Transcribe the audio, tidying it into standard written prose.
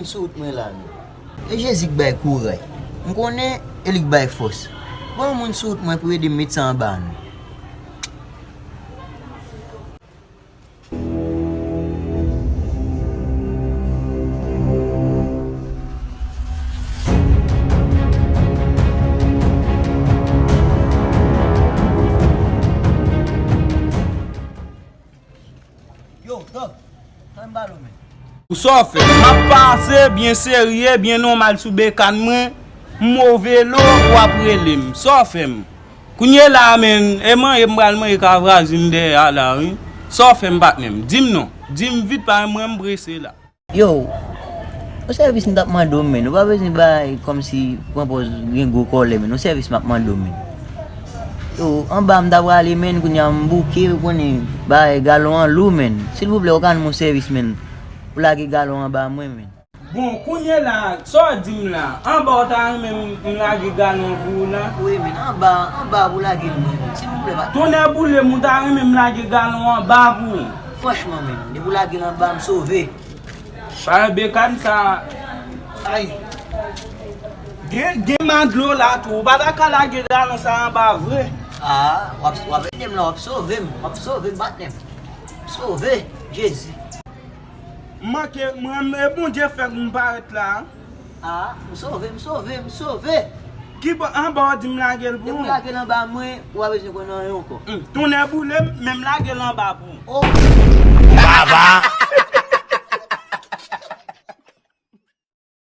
sout mwen la nou. E Jésus bay kouray. M konnen elik bay fos. Bon moun sout mwen pou edi met san ban. Yo, dog. Tan balo men. Ou ça fait? M'a pensé bien sérieux, bien normal sous bécan moi, mauvais lot ou après lim. Ça fait. Kounye la men, e man e mbral man e ka vrazim de a la, oui. Ça fait m'bat nem. Dim non. Dim vite par moi m'bresse là. Yo, o service mdap mando men. Ou pa bezen bay comme si propose gen go kole men. O service map mando men. Yo, an ba mdap wale men kounya mbouke koni bay galon an lou men. S'il vous plaît, o kan mon service men. Ou la ki galon an ba mwen men. Bon, kounye la, ça dim là. En bas ta même la ki galon pour là. Oui men, an ba ou la ki mwen. S'il vous plaît, Tourne boule mou ta même la ki galon en bas pour. franchement men, de ou la ki an ba m sauver. Par bécan ça. Aïe. Gen mandlo la tout. Ba da ka la ki galon ça en bas vrai. Ah, wap edem la wap sauver bat nem. Sauver, Jésus. Moi bon Dieu fait m'paraître là. Ah, m sauver. Qui en bas dim la gueule De pour. ou la ki an ba mwen, ou a bezen konan yon ko. Tourne boule même la gueule en bas pour. Oh. Baba.